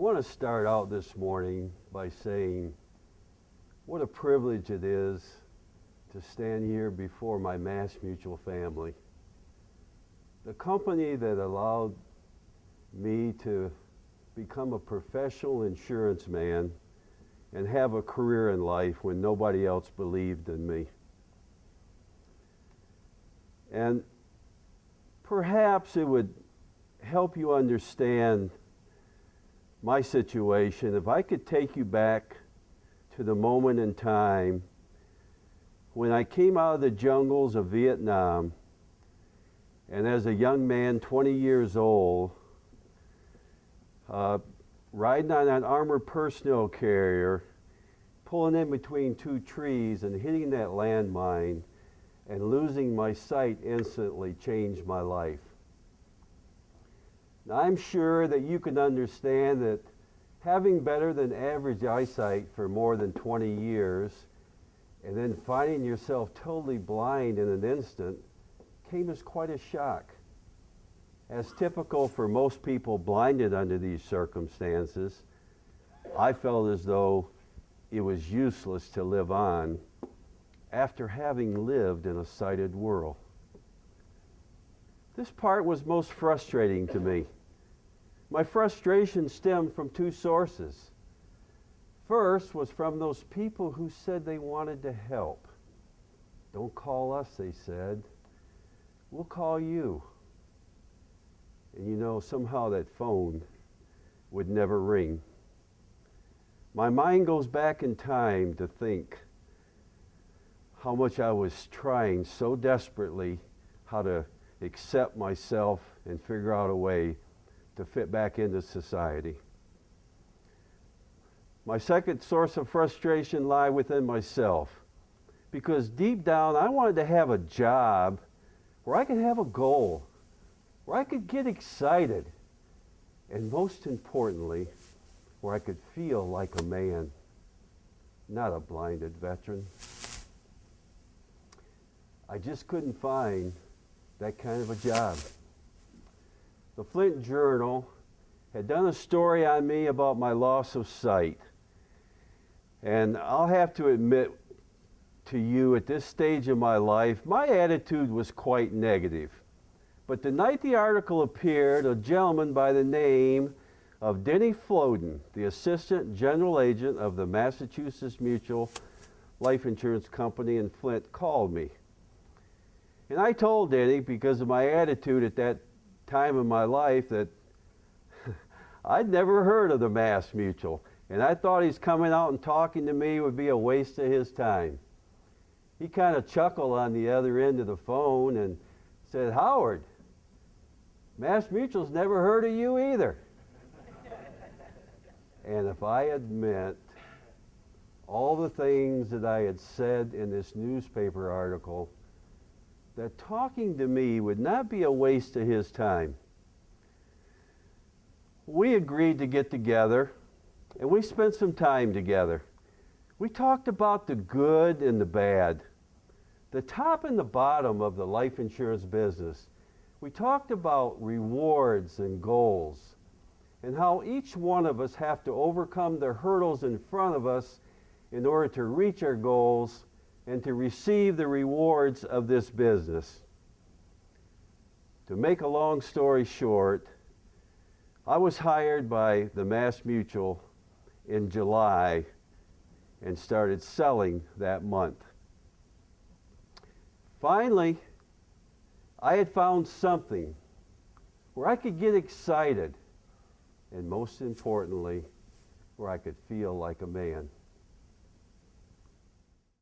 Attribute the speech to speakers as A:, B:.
A: want to start out this morning by saying what a privilege it is to stand here before my MassMutual family. The company that allowed me to become a professional insurance man and have a career in life when nobody else believed in me. And perhaps it would help you understand my situation if I could take you back to the moment in time when I came out of the jungles of Vietnam, and as a young man, 20 years old, riding on an armored personnel carrier, pulling in between two trees and hitting that landmine and losing my sight instantly changed my life. Now, I'm sure that you can understand that having better than average eyesight for more than 20 years and then finding yourself totally blind in an instant came as quite a shock. As typical for most people blinded under these circumstances, I felt as though it was useless to live on after having lived in a sighted world. This part was most frustrating to me. My frustration stemmed from two sources. First was from those people who said they wanted to help. Don't call us, they said. We'll call you. And you know, somehow that phone would never ring. My mind goes back in time to think how much I was trying so desperately how to accept myself and figure out a way to fit back into society. My second source of frustration lied within myself, because deep down I wanted to have a job where I could have a goal, where I could get excited, and most importantly, where I could feel like a man, not a blinded veteran. I just couldn't find that kind of a job. The Flint Journal had done a story on me about my loss of sight. And I'll have to admit to you at this stage of my life, my attitude was quite negative. But the night the article appeared, a gentleman by the name of Denny Floden, the Assistant General Agent of the Massachusetts Mutual Life Insurance Company in Flint, called me. And I told Denny, because of my attitude at that time in my life, that I'd never heard of the MassMutual, and I thought he's coming out and talking to me would be a waste of his time. He kind of chuckled on the other end of the phone and said, "Howard, MassMutual's never heard of you either." And if I admit all the things that I had said in this newspaper article, that talking to me would not be a waste of his time. We agreed to get together, and we spent some time together. We talked about the good and the bad, the top and the bottom of the life insurance business. We talked about rewards and goals, and how each one of us have to overcome the hurdles in front of us in order to reach our goals and to receive the rewards of this business. To make a long story short, I was hired by the MassMutual in July and started selling that month. Finally, I had found something where I could get excited, and most importantly, where I could feel like a man.